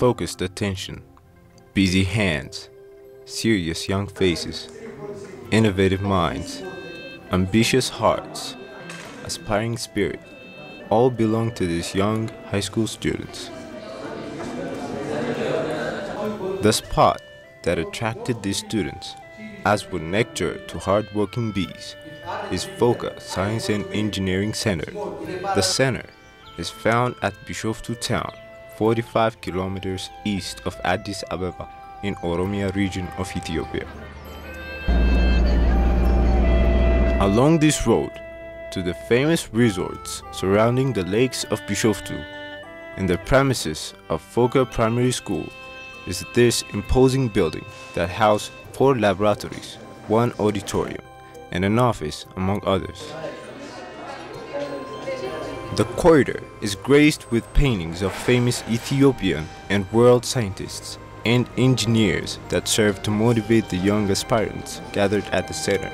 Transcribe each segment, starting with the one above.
focused attention, busy hands, serious young faces, innovative minds, ambitious hearts, aspiring spirit, all belong to these young high school students. The spot that attracted these students, as would nectar to hard-working bees, is Foka Science and Engineering Center. The center is found at Bishoftu town, 45 kilometers east of Addis Ababa in Oromia region of Ethiopia. Along this road to the famous resorts surrounding the lakes of Bishoftu, in the premises of Foka Primary School, is this imposing building that houses 4 laboratories, 1 auditorium, and an office, among others. The corridor is graced with paintings of famous Ethiopian and world scientists and engineers that serve to motivate the young aspirants gathered at the center.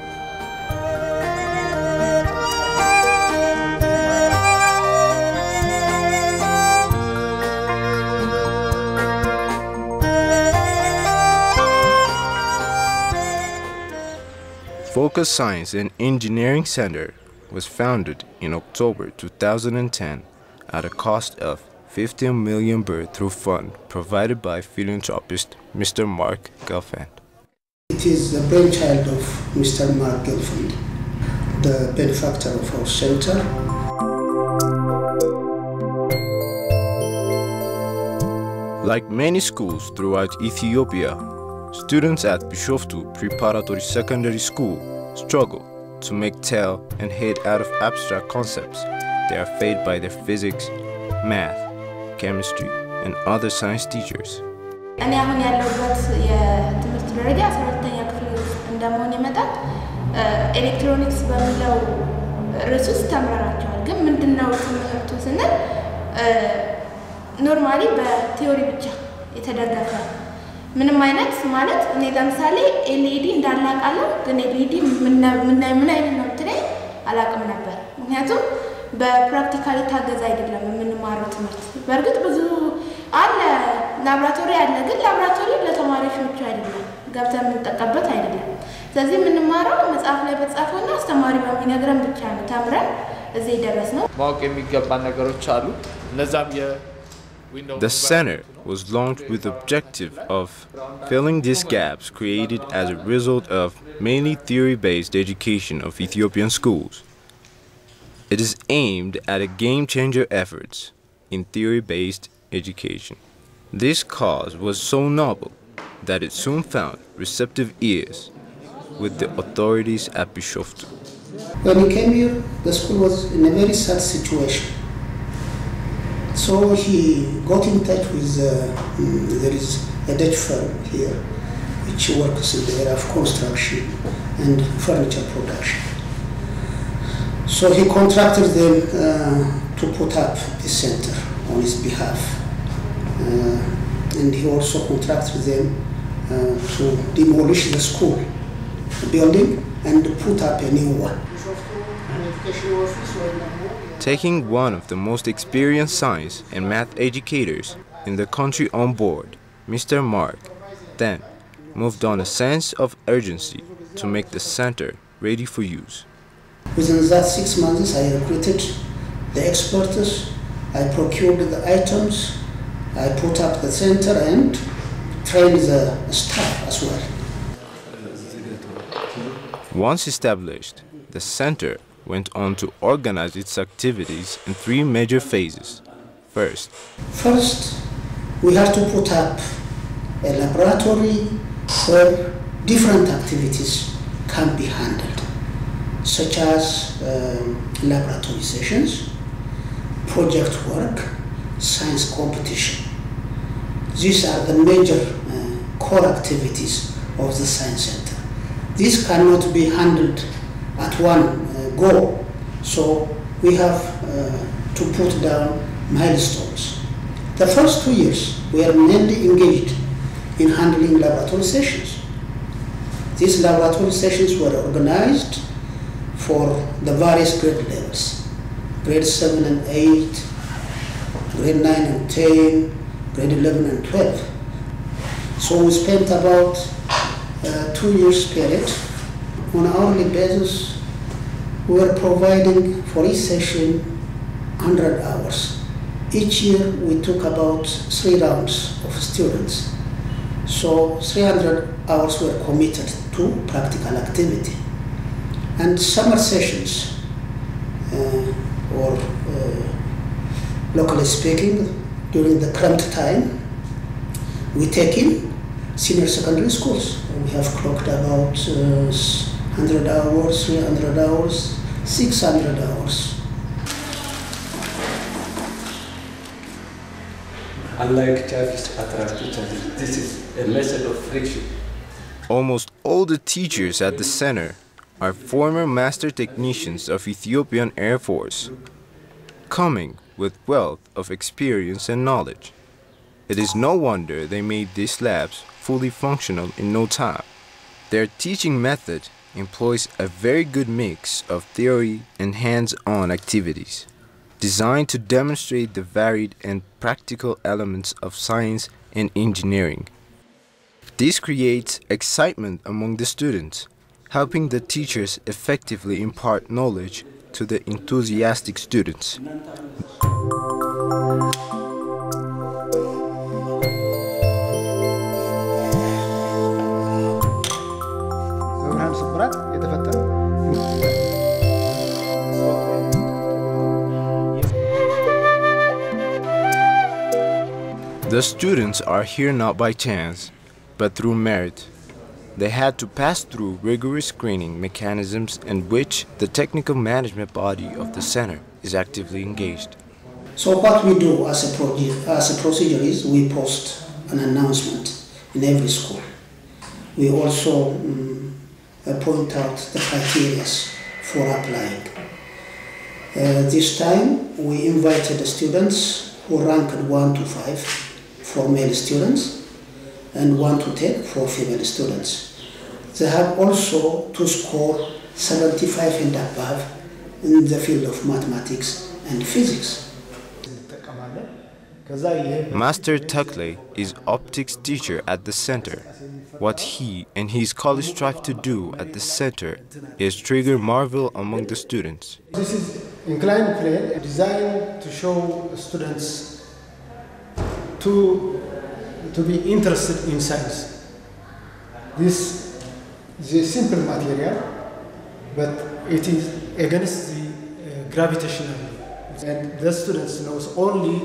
Foka Science and Engineering Center was founded in October 2010 at a cost of 15 million birr through fund provided by philanthropist Mr. Mark Gelfand. It is the brainchild of Mr. Mark Gelfand, the benefactor of our center. Like many schools throughout Ethiopia, students at Bishoftu Preparatory Secondary School struggle to make tail and head out of abstract concepts. They are fed by their physics, math, chemistry, and other science teachers. እኔ አሁን ያለሁበት የትምህርት ደረጃ 12ኛ ክፍል እንደመሆን ይመጣል ኤሌክትሮኒክስ በሚለው ርዕስ ውስጥ ተምረናቸዋል። ግን ምንድነው ትምህርቱ ስንል ኖርማሊ በቲዮሪ ብቻ የተደገፈ ምንም አይነት ማለት እኔ ለምሳሌ ኤልኢዲ እንዳላቃለሁ ግን ኤልኢዲ ምን አይነት ነው ትለኝ አላቅም ነበር። ምክንያቱም በፕራክቲካሊ ታገዝ አይደለም የምንማረው ትምህርት። በእርግጥ ብዙ አለ ላብራቶሪ አለ ግን ላብራቶሪ ለተማሪዎች ብቻ አይደለም ገብተን የምንጠቀምበት አይደለም። ስለዚህ የምንማረው መጽሐፍ ላይ በተጻፈውና አስተማሪ በሚነግረን ብቻ ነው ተምረን እዚህ ደረስነው። ማወቅ የሚገባ ነገሮች አሉ እነዛም The center was launched with the objective of filling these gaps created as a result of mainly theory-based education of Ethiopian schools. It is aimed at a game-changer efforts in theory-based education. This cause was so noble that it soon found receptive ears with the authorities at Bishoftu. When he came here, the school was in a very sad situation. So he got in touch with, there is a Dutch firm here which works in the area of construction and furniture production. So he contracted them to put up this center on his behalf. And he also contracted them to demolish the school building and put up a new one. Taking one of the most experienced science and math educators in the country on board, Mr. Mark then moved on a sense of urgency to make the center ready for use. Within that 6 months, I recruited the experts, I procured the items, I put up the center and trained the staff as well. Once established, the center went on to organize its activities in 3 major phases. First, we have to put up a laboratory where different activities can be handled, such as laboratory sessions, project work, science competition. These are the major core activities of the science center. This cannot be handled at one go, so we have to put down milestones. The first 2 years we are mainly engaged in handling laboratory sessions. These laboratory sessions were organized for the various grade levels, grade 7 and 8, grade 9 and 10, grade 11 and 12. So we spent about 2 years period. On an hourly basis, we were providing for each session 100 hours. Each year we took about 3 rounds of students. So 300 hours were committed to practical activity. And summer sessions, or locally speaking, during the cramped time, we take in senior secondary schools. We have clocked about 100 hours, 300 hours, 600 hours. Unlike Chinese attractive challenges, this is a method of friction. Almost all the teachers at the center are former master technicians of Ethiopian Air Force, coming with wealth of experience and knowledge. It is no wonder they made these labs fully functional in no time. Their teaching method employs a very good mix of theory and hands-on activities, designed to demonstrate the varied and practical elements of science and engineering. This creates excitement among the students, helping the teachers effectively impart knowledge to the enthusiastic students. The students are here not by chance, but through merit. They had to pass through rigorous screening mechanisms in which the technical management body of the center is actively engaged. So what we do as a procedure is we post an announcement in every school. We also point out the criteria for applying. This time we invited the students who ranked 1 to 5 for male students and 1 to 10 for female students. They have also to score 75 and above in the field of mathematics and physics. Master Takle is optics teacher at the center. What he and his colleagues strive to do at the center is trigger marvel among the students. This is inclined plane designed to show students to be interested in science. This is a simple material, but it is against the gravitational. And the students knows only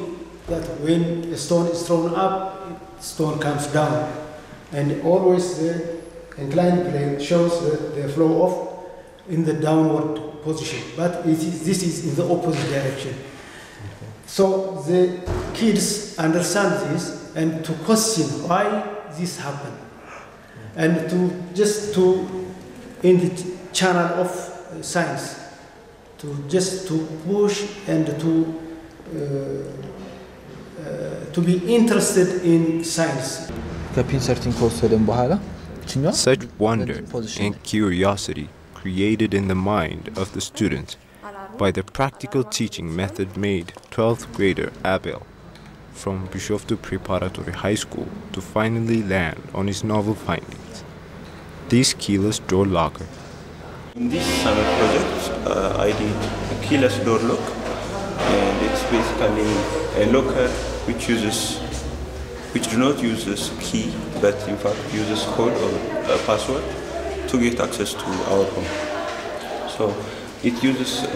that when a stone is thrown up, stone comes down. And always the inclined plane shows the flow of in the downward position, but this is in the opposite direction. So the kids understand this and to question why this happened, and to in the channel of science, to push and to be interested in science. Such wonder and curiosity created in the mind of the students by the practical teaching method made 12th grader Abel from Bishoftu Preparatory High School to finally land on his novel findings, this keyless door locker. In this summer project, I did a keyless door lock, and it's basically a locker which do not use this key, but in fact uses code or a password to get access to our home. So it uses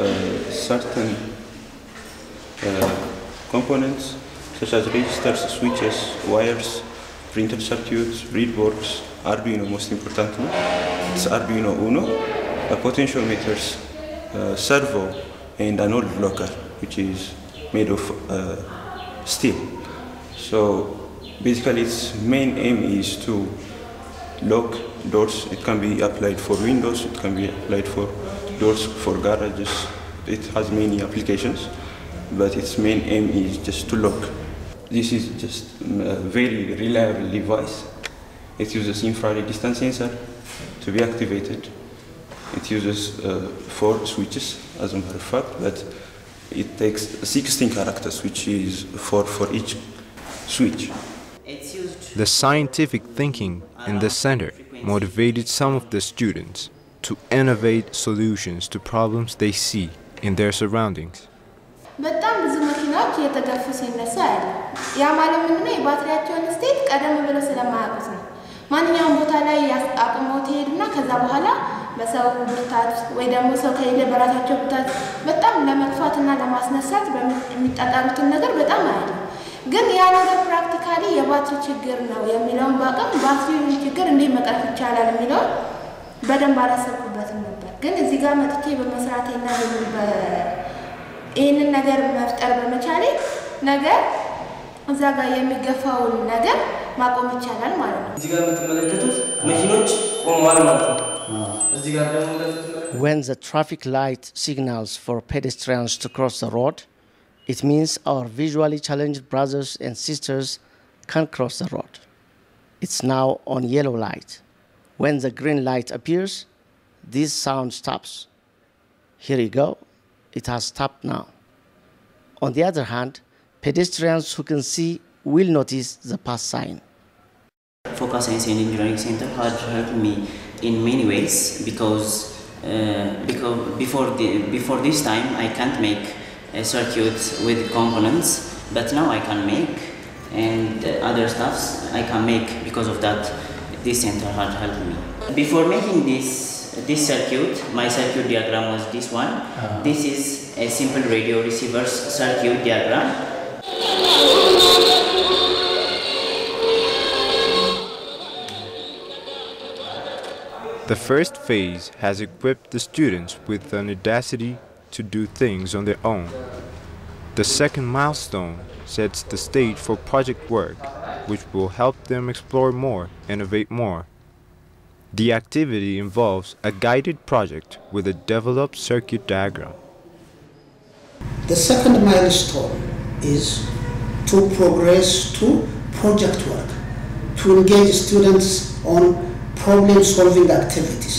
certain components such as registers, switches, wires, printed circuits, breadboards, Arduino most importantly. It's Arduino Uno, a potentiometers, servo, and an old locker which is made of steel. So basically its main aim is to lock doors. It can be applied for windows, it can be applied for doors for garages. It has many applications, but its main aim is just to lock. This is just a very reliable device. It uses infrared distance sensor to be activated. It uses 4 switches as a matter of fact, but it takes 16 characters, which is 4 for each switch. The scientific thinking in the center motivated some of the students to innovate solutions to problems they see in their surroundings. በጣም ብዙ መኪናዎች እየተገፉ ሲነሱ ያለ ያ ማለት ምንድነው የባትሪያቸውን ስቴት ቀደም ብለው ስለማያውቁት ነው ማንኛውም ቦታ ላይ አቅመው ትሄዱና ከዛ በኋላ በሰው ብርታት ወይ ደግሞ ሰው ከሌለ በራሳቸው ብርታት በጣም ለመጥፋትና ለማስነሳት በሚጣጣሩትን ነገር በጣም አይደል ግን ያ ነገር ፕራክቲካሊ የባትሪ ችግር ነው የሚለውን ባቀም ባትሪውን ችግር እንዴት መቅረፍ ይቻላል የሚለው በደንብ አላሰብኩበትም ነበር ግን እዚህ ጋር መጥቼ በመስራቴና ይሄንን ነገር መፍጠር በመቻሌ ነገር እዛ ጋር የሚገፋውን ነገር ማቆም ይቻላል ማለት ነው እዚህ ጋር የምትመለከቱት መኪኖች ቆመዋል ማለት ነው እዚህ ጋር ደግሞ When the traffic light signals for pedestrians to cross the road, it means our visually challenged brothers and sisters can cross the road. It's now on yellow light. When the green light appears, this sound stops. Here you go. It has stopped now. On the other hand, pedestrians who can see will notice the pass sign. Foka Science and Engineering Center had helped me in many ways because before this time I can't make circuits with components, but now I can make and other stuffs I can make because of that. This center had helped me. Before making this circuit, my circuit diagram was this one. This is a simple radio receiver's circuit diagram. The first phase has equipped the students with an audacity to do things on their own. The second milestone sets the stage for project work, which will help them explore more, innovate more. The activity involves a guided project with a developed circuit diagram. The second milestone is to progress to project work, to engage students on problem-solving activities.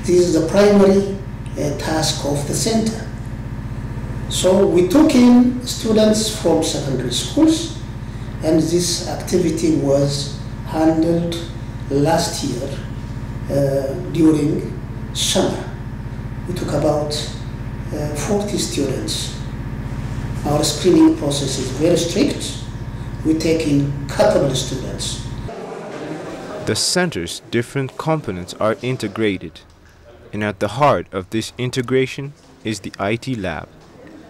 This is the primary task of the center. So we took in students from secondary schools, and this activity was handled last year during summer. We took about 40 students. Our screening process is very strict. We take in capable students. The center's different components are integrated, and at the heart of this integration is the IT lab.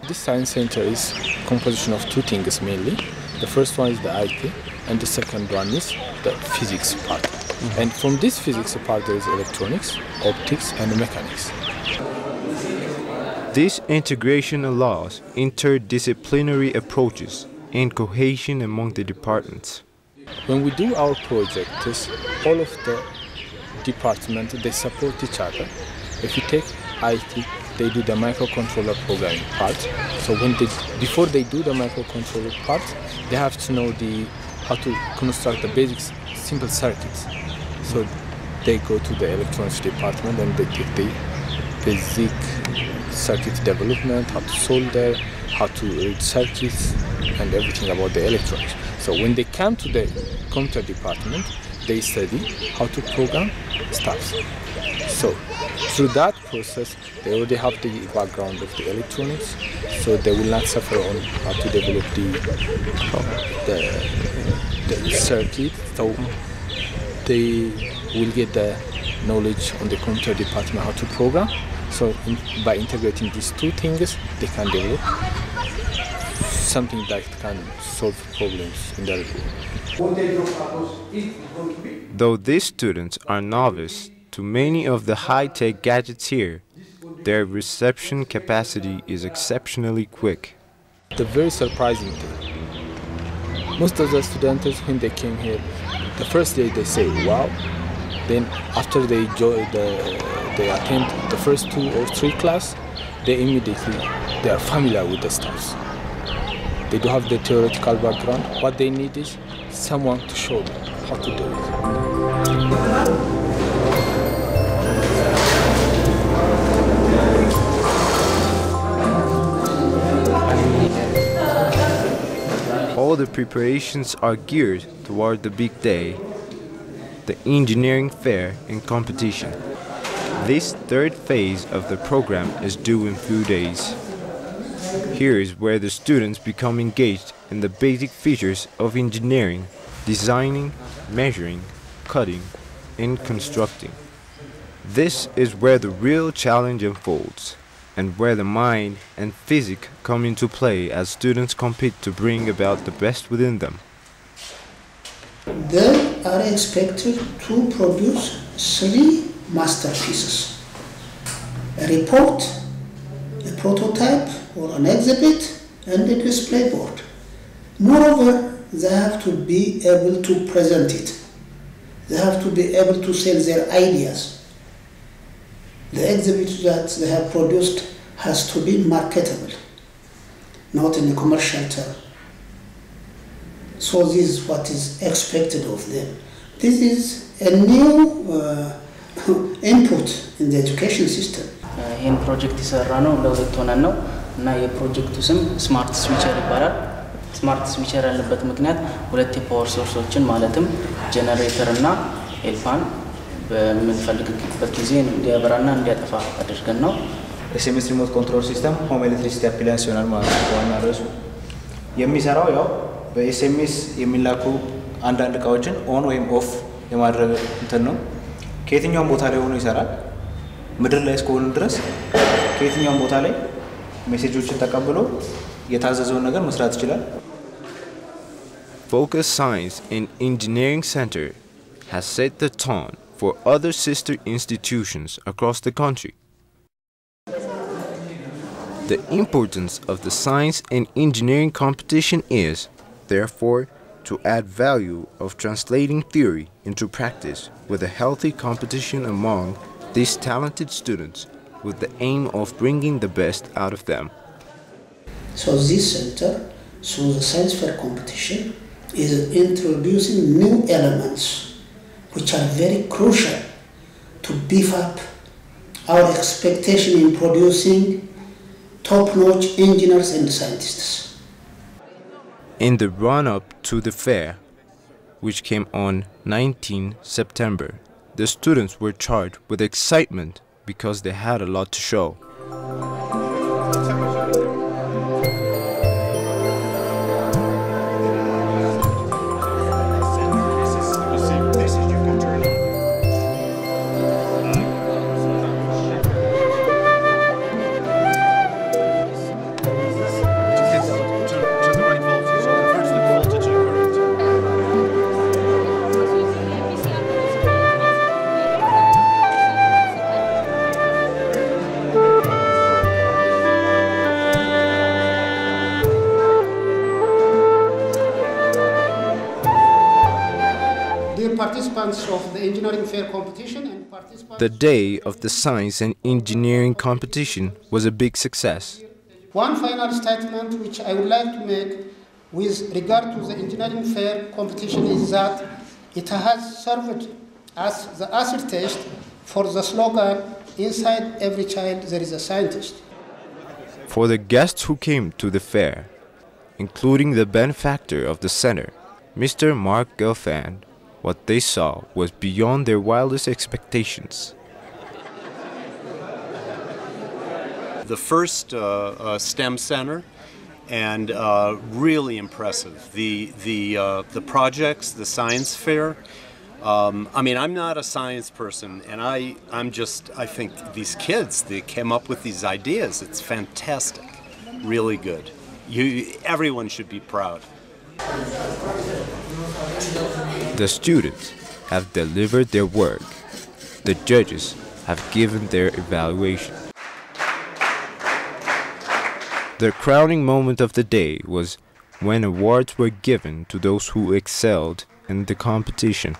This science center is composition of two things mainly. The first one is the IT, and the second one is the physics part. And from this physics part there is electronics, optics, and mechanics. This integration allows interdisciplinary approaches and cohesion among the departments. When we do our projects, all of the departments, they support each other. If you take IT, they do the microcontroller programming part. So before they do the microcontroller part, they have to know how to construct the basic simple circuits. So they go to the electronics department and they take the basic circuit development, how to solder, how to read circuits, and everything about the electronics. So when they come to the computer department, they study how to program stuff. So through that process, they already have the background of the electronics, so they will not suffer on how to develop the circuit. So they will get the knowledge on the computer department how to program. So by integrating these two things, they can develop something that can solve problems in their life. Though these students are novice to many of the high-tech gadgets here, their reception capacity is exceptionally quick. The very surprising thing, most of the students when they came here, the first day they say wow, then after they attend the first 2 or 3 class, they are familiar with the stuff. They do have the theoretical background. What they need is someone to show them how to do it. All all the preparations are geared toward the big day, the engineering fair and competition. This third phase of the program is due in few days. Here is where the students become engaged in the basic features of engineering, designing, measuring, cutting, and constructing. This is where the real challenge unfolds, and where the mind and physics come into play as students compete to bring about the best within them. They are expected to produce 3 masterpieces: a report, a prototype or an exhibit, and a display board. Moreover, they have to be able to present it. They have to be able to sell their ideas. The exhibit that they have produced has to be marketable, not in a commercial term. So this is what is expected of them. This is a new input in the education system. ይህን ፕሮጀክት የሰራ ነው ለሁለት ሆነን ነው እና የፕሮጀክቱ ስም ስማርት ስዊቸር ይባላል። ስማርት ስዊቸር ያለበት ምክንያት ሁለት የፓወር ሶርሶችን ማለትም ጄነሬተር እና ኤልፋን በምንፈልግበት ጊዜ እንዲያበራና እንዲያጠፋ አድርገን ነው። ኤስኤምኤስ ሪሞት ኮንትሮል ሲስተም ሆም ኤሌክትሪሲቲ አፕላያንስ ይሆናል ማለት ነው። ዋና ርዕሱ የሚሰራው ያው በኤስኤምኤስ የሚላኩ አንዳንድ እቃዎችን ኦን ወይም ኦፍ የማድረግ እንትን ነው። ከየትኛውም ቦታ ላይ ሆኖ ይሰራል። ምድር ላይ እስከሆነ ድረስ ከየትኛውም ቦታ ላይ ሜሴጆችን ተቀብሎ የታዘዘውን ነገር መስራት ይችላል። Foka Science and Engineering Center has set the tone for other sister institutions across the country. The importance of the science and engineering competition is, therefore, to add value of translating theory into practice with a healthy competition among these talented students with the aim of bringing the best out of them. So this center, through the science fair competition, is introducing new elements which are very crucial to beef up our expectation in producing top-notch engineers and scientists. In the run-up to the fair, which came on 19 September, the students were charged with excitement because they had a lot to show. Participants of the engineering fair competition and participants. The day of the science and engineering competition was a big success. One final statement which I would like to make with regard to the engineering fair competition is that it has served as the acid test for the slogan, "Inside every child there is a scientist." For the guests who came to the fair, including the benefactor of the center, Mr. Mark Gelfand, what they saw was beyond their wildest expectations. The first STEM center, and really impressive. The projects, the science fair. I mean, I'm not a science person, and I think these kids, they came up with these ideas. It's fantastic, really good. Everyone should be proud. The students have delivered their work. The judges have given their evaluation. The crowning moment of the day was when awards were given to those who excelled in the competition.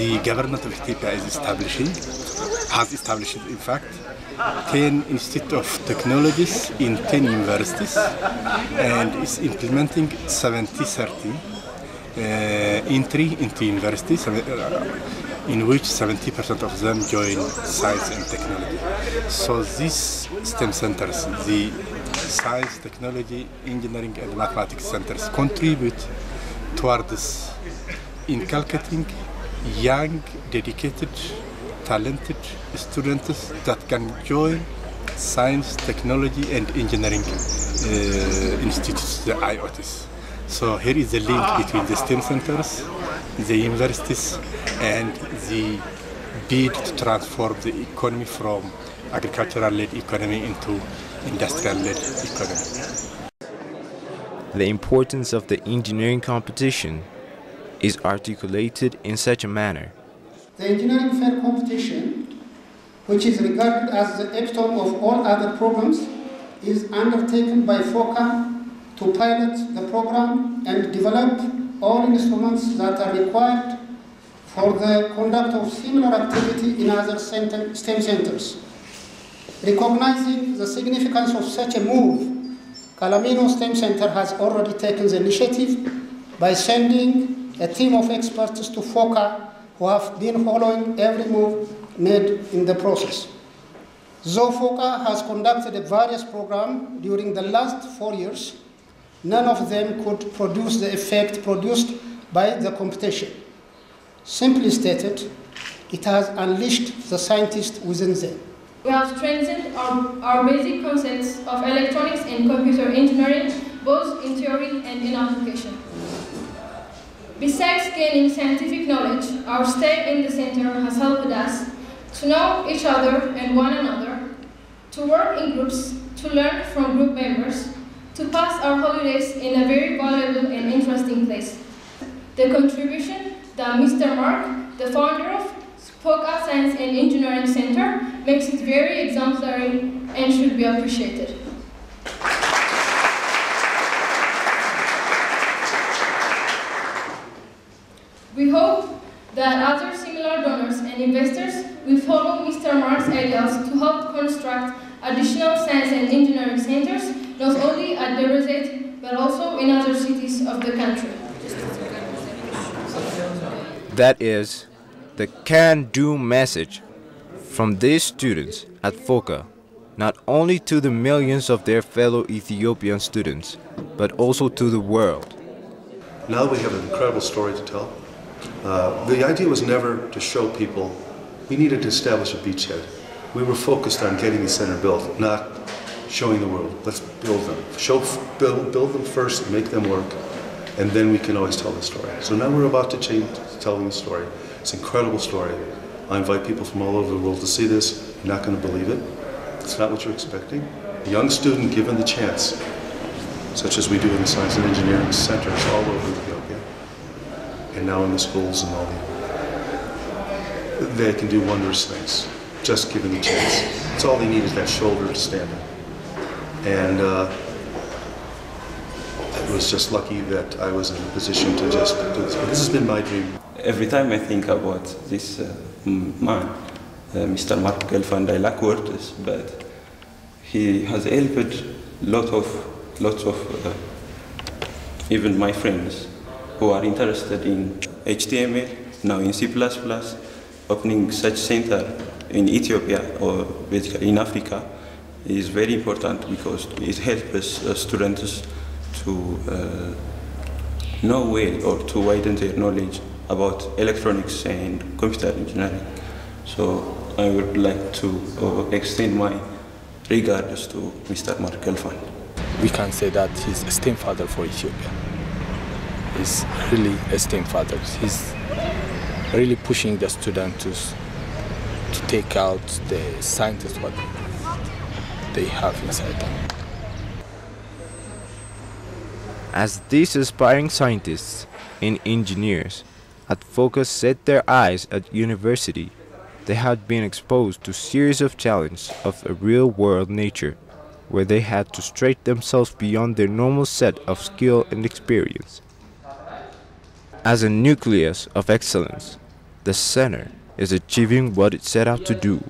The government of Ethiopia has established, in fact, 10 institutes of technologies in 10 universities, and is implementing 70-30 entry into universities, in which 70% of them join science and technology. So these STEM centers, science, technology, engineering, and mathematics centers contribute towards inculcating young, dedicated, talented students that can join science, technology, and engineering institutes, the IOTs. So here is the link between the STEM centers, the universities, and the bid to transform the economy from agricultural-led economy into industrial-led economy. The importance of the engineering competition is articulated in such a manner. The engineering fair competition, which is regarded as the epitome of all other programs, is undertaken by Foka to pilot the program and develop all instruments that are required for the conduct of similar activity in other STEM centers. Recognizing the significance of such a move, Calamino STEM Center has already taken the initiative by sending a team of experts to Foka who have been following every move made in the process. Though Foka has conducted various programs during the last 4 years, none of them could produce the effect produced by the competition. Simply stated, it has unleashed the scientists within them. We have strengthened our basic concepts of electronics and computer engineering, both in theory and in application. Besides gaining scientific knowledge, our stay in the center has helped us to know each other and one another, to work in groups, to learn from group members, to pass our holidays in a very valuable and interesting place. The contribution that Mr. Mark, the founder of Foka Science and Engineering Center, makes it very exemplary and should be appreciated. We hope that other similar donors and investors will follow Mr. Mark's ideas to help construct additional science and engineering centers, not only at Debre Zeit, but also in other cities of the country. That is the can-do message from these students at Foka, not only to the millions of their fellow Ethiopian students, but also to the world. Now we have an incredible story to tell. The idea was never to show people. We needed to establish a beachhead. We were focused on getting the center built, not showing the world. Let's build them. Build them first, make them work, and then we can always tell the story. So now we're about to change telling the story. It's an incredible story. I invite people from all over the world to see this. You're not going to believe it. It's not what you're expecting. A young student given the chance, such as we do in the science and engineering centers all over Ethiopia, and now in the schools and all they can do wondrous things, just given the chance. It's all they need is that shoulder to stand on. And I was just lucky that I was in a position to just do this. But this has been my dream. Every time I think about this man, Mr. Mark Gelfand, I lack words, but he has helped lots of even my friends who are interested in HTML, now in C++, opening such center in Ethiopia or basically in Africa is very important because it helps students to know well or to widen their knowledge about electronics and computer engineering. So I would like to extend my regards to Mr. Mark Gelfand. We can say that he's a STEM father for Ethiopia. He's really a STEM father. He's really pushing the students to take out the scientists what they have inside them. As these aspiring scientists and engineers at Foka set their eyes at university, they had been exposed to a series of challenges of a real-world nature, where they had to stretch themselves beyond their normal set of skill and experience. As a nucleus of excellence, the center is achieving what it set out to do,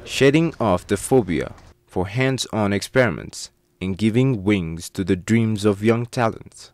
shedding off the phobia for hands-on experiments and giving wings to the dreams of young talents.